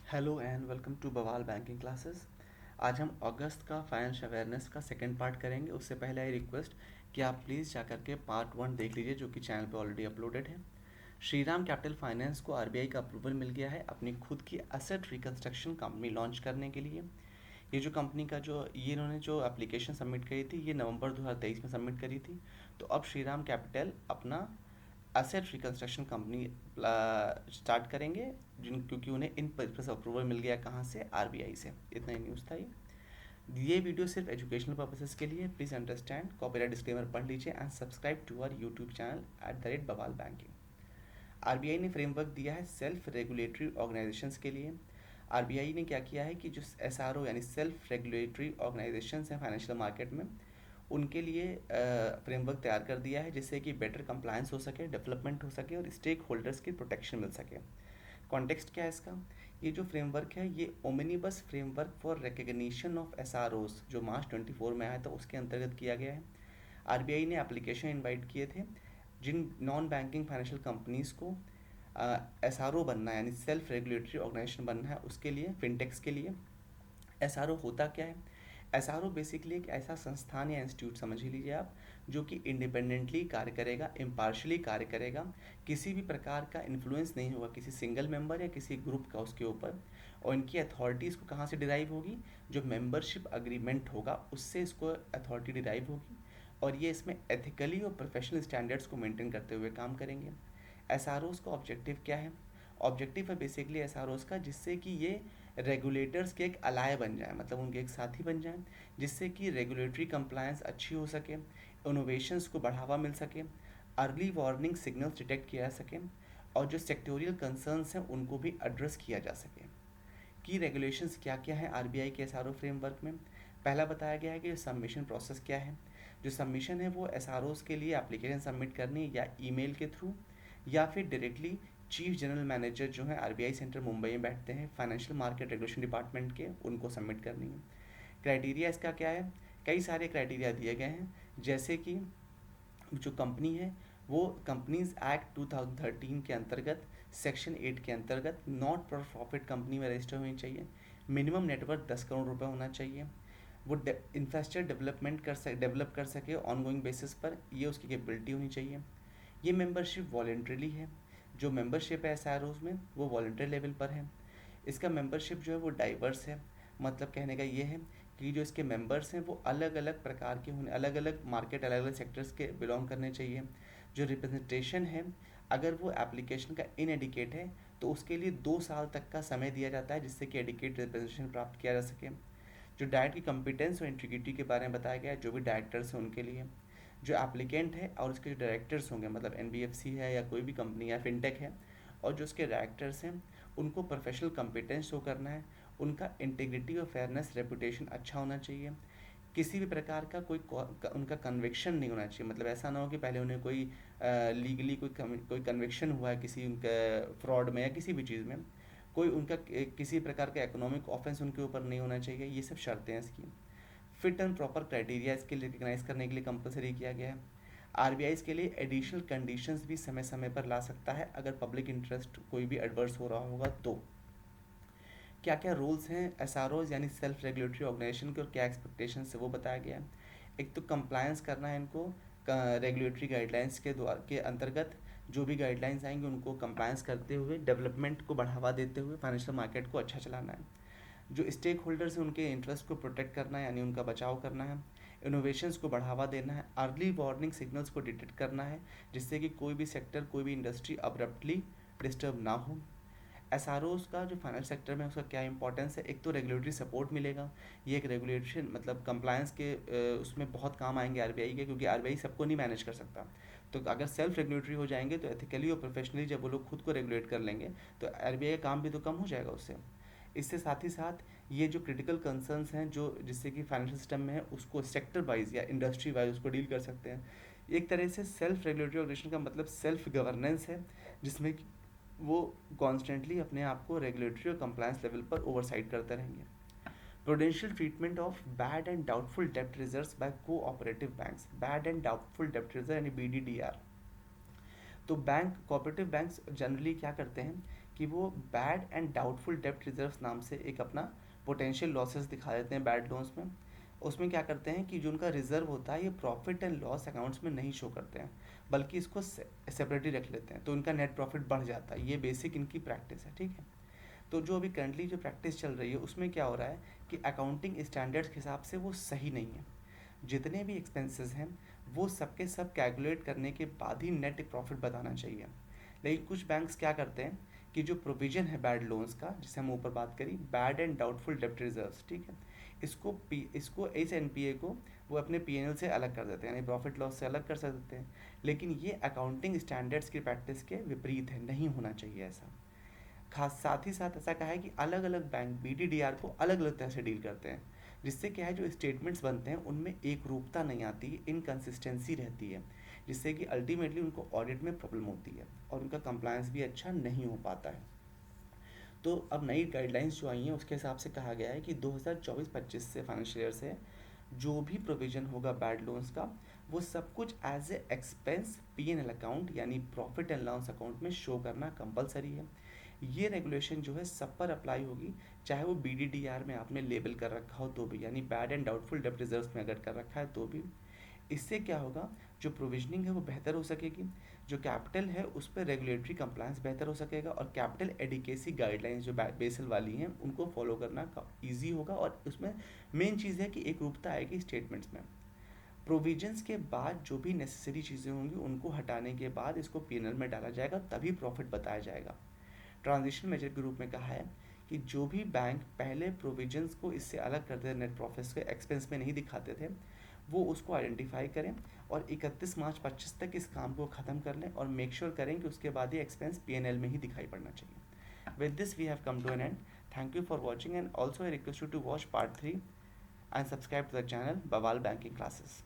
Hello and welcome to बवाल banking classes. आज हम अगस्त का फाइनेंशियल अवेयरनेस का सेकंड पार्ट करेंगे। उससे पहले आई रिक्वेस्ट कि आप प्लीज़ जा करके पार्ट 1 देख लीजिए, जो कि चैनल पे ऑलरेडी अपलोडेड है। श्रीराम कैपिटल फाइनेंस को आरबीआई का अप्रूवल मिल गया है अपनी खुद की एसेट रिकंस्ट्रक्शन कंपनी लॉन्च करने के लिए। ये जो कंपनी का जो ये इन्होंने जो एप्लीकेशन सबमिट करी थी, ये नवंबर 2023 में सबमिट करी थी। तो अब श्रीराम कैपिटल अपना एसेट रिकंस्ट्रक्शन कंपनी स्टार्ट करेंगे, क्योंकि उन्हें इन पर्पस अप्रूवल मिल गया कहाँ से, आरबीआई से। इतना ही न्यूज़ था ये वीडियो सिर्फ एजुकेशनल पर्पसेस के लिए। प्लीज़ अंडरस्टैंड, कॉपीराइट डिस्क्लेमर पढ़ लीजिए and subscribe to our YouTube channel @बवाल बैंकिंग। आरबीआई ने फ्रेमवर्क दिया है सेल्फ रेगुलेटरी ऑर्गेनाइजेशंस के लिए। आरबीआई ने क्या किया है कि जो एसआरओ यानी सेल्फ रेगुलेटरी ऑर्गेनाइजेशंस हैं फाइनेंशियल मार्केट में, उनके लिए फ्रेमवर्क तैयार कर दिया है, जिससे कि बेटर कंप्लायंस हो सके, डेवलपमेंट हो सके और स्टेक होल्डर्स की प्रोटेक्शन मिल सके। कॉन्टेक्स्ट क्या है इसका? ये जो फ्रेमवर्क है ये ओमिनिबस फ्रेमवर्क फॉर रिकग्निशन ऑफ एसआरओज जो मार्च 24 में आया था, उसके अंतर्गत किया गया है। आरबीआई ने एप्लीकेशन इनवाइट किए थे जिन नॉन बैंकिंग फाइनेंशियल कंपनीज को एसआरओ बनना है, यानी सेल्फ रेगुलेटरी ऑर्गेनाइजेशन बनना है, उसके लिए फिनटेक्स के लिए। एसआरओ होता क्या है? एसआरओ बेसिकली एक ऐसा संस्थान या इंस्टीट्यूट समझ ही लीजिए आप, जो कि इंडिपेंडेंटली कार्य करेगा, इम्पार्शली कार्य करेगा, किसी भी प्रकार का इन्फ्लुएंस नहीं होगा किसी सिंगल मेंबर या किसी ग्रुप का उसके ऊपर। और इनकी अथॉरिटीज़ को कहाँ से डिराइव होगी? जो मेंबरशिप अग्रीमेंट होगा उससे इसको अथॉरिटी डिराइव होगी। और ये इसमें एथिकली और प्रोफेशनल स्टैंडर्ड्स को मेंटेन करते हुए काम करेंगे। एसआरओज़ का ऑब्जेक्टिव क्या है? ऑब्जेक्टिव है बेसिकली एसआरओज़ का, जिससे कि ये रेगुलेटर्स के एक अलाय बन जाए, मतलब उनके एक साथी बन जाएं, जिससे कि रेगुलेटरी कंप्लायंस अच्छी हो सके, इनोवेशंस को बढ़ावा मिल सके, अर्ली वार्निंग सिग्नल्स डिटेक्ट किया जा सके और जो सेक्टोरियल कंसर्न्स हैं उनको भी एड्रेस किया जा सके। की रेगुलेशंस क्या क्या है आरबीआई के एसआरओ फ्रेमवर्क में? पहला बताया गया है कि सबमिशन प्रोसेस क्या है। जो सबमिशन है वो एसआरओज़ के लिए एप्लीकेशन सबमिट करनी या ईमेल के थ्रू या फिर डायरेक्टली चीफ जनरल मैनेजर जो है आरबीआई सेंटर मुंबई में बैठते हैं फाइनेंशियल मार्केट रेगुलेशन डिपार्टमेंट के, उनको सबमिट करनी है। क्राइटेरिया इसका क्या है? कई सारे क्राइटेरिया दिए गए हैं, जैसे कि जो कंपनी है वो कंपनीज एक्ट 2013 के अंतर्गत सेक्शन 8 के अंतर्गत नॉट फॉर प्रॉफिट कंपनी में रजिस्टर होनी चाहिए। मिनिमम नेटवर्थ 10 करोड़ रुपए होना चाहिए। वो इंफ्रास्ट्रक्चर डेवलप कर सके ऑनगोइंग बेसिस पर, ये उसकी कैपेबिलिटी होनी चाहिए। ये मेंबरशिप वॉलेंट्रीली है। जो मेंबरशिप है एस में वो वॉलेंट्री लेवल पर है। इसका मेंबरशिप जो है वो डाइवर्स है। मतलब कहने का ये है कि जो इसके मेंबर्स हैं वो अलग अलग प्रकार के होने, अलग अलग मार्केट, अलग अलग सेक्टर्स के बिलोंग करने चाहिए। जो रिप्रेजेंटेशन है, अगर वो एप्लीकेशन का इनएडिकेट है तो उसके लिए 2 साल तक का समय दिया जाता है, जिससे कि एडिकेट रिप्रेजेंटेशन प्राप्त किया जा सके। जो डायरेक्ट की कम्पिटेंस और इंटीग्रिटी के बारे में बताया गया है, जो भी डायरेक्टर्स हैं उनके लिए। जो एप्लीकेंट है और उसके जो डायरेक्टर्स होंगे, मतलब एनबीएफसी है या कोई भी कंपनी या फिनटेक है, और जो उसके डायरेक्टर्स हैं उनको प्रोफेशनल कम्पिटेंस शो करना है। उनका इंटीग्रिटी और फेयरनेस रेपुटेशन अच्छा होना चाहिए। किसी भी प्रकार का उनका कन्विक्शन नहीं होना चाहिए। मतलब ऐसा ना हो कि पहले उन्हें कोई लीगली कोई कन्विक्शन हुआ है किसी उनके फ्रॉड में या किसी भी चीज़ में, कोई उनका किसी प्रकार का इकोनॉमिक ऑफेंस उनके ऊपर नहीं होना चाहिए। ये सब शर्तें हैं इसकी। फिट एंड प्रॉपर क्राइटेरिया इसके लिए रिकग्नाइज करने के लिए कंपलसरी किया गया है। आरबीआई इसके लिए एडिशनल कंडीशंस भी समय समय पर ला सकता है अगर पब्लिक इंटरेस्ट कोई भी एडवर्स हो रहा होगा तो। क्या क्या रूल्स हैं एसआरओज यानी सेल्फ रेगुलेटरी ऑर्गेनाइजेशन के और क्या एक्सपेक्टेशन है वो बताया गया है। एक तो कंप्लायंस करना है इनको रेगुलेटरी गाइडलाइंस के द्वारा के अंतर्गत। जो भी गाइडलाइंस आएंगे उनको कंप्लायंस करते हुए डेवलपमेंट को बढ़ावा देते हुए फाइनेंशियल मार्केट को अच्छा चलाना है। जो स्टेक होल्डर्स हैं उनके इंटरेस्ट को प्रोटेक्ट करना है, यानी उनका बचाव करना है। इनोवेशंस को बढ़ावा देना है। अर्ली वार्निंग सिग्नल्स को डिटेक्ट करना है, जिससे कि कोई भी सेक्टर, कोई भी इंडस्ट्री अब्रप्टली डिस्टर्ब ना हो। एसआरओज़ का जो फाइनेंस सेक्टर में उसका क्या इंपॉर्टेंस है? एक तो रेगुलेटरी सपोर्ट मिलेगा। ये एक रेगुलेशन मतलब कंप्लायंस के उसमें बहुत काम आएंगे आरबीआई के, क्योंकि आरबीआई सबको नहीं मैनेज कर सकता। तो अगर सेल्फ रेगुलेटरी हो जाएंगे तो एथिकली और प्रोफेशनली जब वो लोग खुद को रेगुलेट कर लेंगे तो आरबीआई का काम भी तो कम हो जाएगा उससे। इससे साथ ही साथ ये जो क्रिटिकल कंसर्न्स हैं जो जिससे कि फाइनेंशियल सिस्टम में है उसको सेक्टर वाइज या इंडस्ट्री वाइज उसको डील कर सकते हैं। एक तरह से सेल्फ रेगुलेटरी ऑर्गेनाइजेशन का मतलब सेल्फ गवर्नेंस है, जिसमें वो कॉन्स्टेंटली अपने आप को रेगुलेटरी और कंप्लायंस लेवल पर ओवरसाइट करते रहेंगे। Prudential treatment of bad and doubtful डेब्ट reserves by cooperative banks. Bad and doubtful डेब्ट रिजर्व यानी बीडीडीआर। तो बैंक कोऑपरेटिव बैंक्स जनरली क्या करते हैं कि वो बैड एंड डाउटफुल डेब्ट रिजर्व्स नाम से एक अपना पोटेंशियल लॉसेस दिखा देते हैं बैड लोन्स में। उसमें क्या करते हैं कि जो उनका रिजर्व होता है ये प्रॉफिट एंड लॉस अकाउंट्स में नहीं शो करते हैं, बल्कि इसको सेपरेटली रख लेते हैं, तो इनका नेट प्रॉफिट बढ़ जाता है। ये बेसिक इनकी प्रैक्टिस है, ठीक है। तो जो अभी करंटली जो प्रैक्टिस चल रही है उसमें क्या हो रहा है कि अकाउंटिंग स्टैंडर्ड्स के हिसाब से वो सही नहीं है। जितने भी एक्सपेंसेस हैं वो सबके सब कैलकुलेट करने के बाद ही नेट प्रॉफिट बताना चाहिए। लेकिन कुछ बैंक्स क्या करते हैं कि जो प्रोविजन है बैड लोन्स का, जिसे हम ऊपर बात करी, बैड एंड डाउटफुल डेब्ट रिजर्व्स, ठीक है, इसको इस एनपीए को वो अपने पीएनएल से अलग कर देते हैं, यानी प्रॉफिट लॉस से अलग कर सकते हैं। लेकिन ये अकाउंटिंग स्टैंडर्ड्स की प्रैक्टिस के विपरीत है, नहीं होना चाहिए ऐसा। खास साथ ही साथ ऐसा कहा है कि अलग अलग बैंक बीडीडीआर को अलग अलग तरह से डील करते हैं, जिससे क्या है जो स्टेटमेंट्स बनते हैं उनमें एक रूपता नहीं आती, इनकन्सिस्टेंसी रहती है, जिससे कि अल्टीमेटली उनको ऑडिट में प्रॉब्लम होती है और उनका कंप्लायंस भी अच्छा नहीं हो पाता है। तो अब नई गाइडलाइंस जो आई हैं उसके हिसाब से कहा गया है कि 2024-25 से फाइनेंशियल ईयर से जो भी प्रोविजन होगा बैड लोन्स का वो सब कुछ as a expense PNL account यानी प्रॉफिट एंड लॉस अकाउंट में शो करना कंपलसरी है। ये रेगुलेशन जो है सब पर अप्लाई होगी, चाहे वो बीडीडीआर में आपने लेबल कर रखा हो तो भी, यानी बैड एंड डाउटफुल डेब्ट रिजर्व्स में अगर कर रखा है तो भी। इससे क्या होगा, जो प्रोविजनिंग है वो बेहतर हो सकेगी, जो कैपिटल है उस पर रेगुलेटरी कंप्लायंस बेहतर हो सकेगा, और कैपिटल एडिकेसी गाइडलाइंस जो बेसल वाली हैं उनको फॉलो करना ईजी होगा, और उसमें मेन चीज़ है कि एक रूपता आएगी स्टेटमेंट्स में। प्रोविजंस के बाद जो भी नेसेसरी चीज़ें होंगी उनको हटाने के बाद इसको पीएनएल में डाला जाएगा, तभी प्रॉफिट बताया जाएगा। ट्रांजिशन मेजर के रूप में कहा है कि जो भी बैंक पहले प्रोविजंस को इससे अलग करते थे, नेट प्रॉफिट्स के एक्सपेंस में नहीं दिखाते थे, वो उसको आइडेंटिफाई करें और 31 मार्च 25 तक इस काम को ख़त्म कर लें, और मेक श्योर करें कि उसके बाद ये एक्सपेंस पीएनएल में ही दिखाई पड़ना चाहिए। With this we have come to an end. Thank you for watching, and also I request you to watch part 3 and subscribe to the channel Bawal Banking Classes.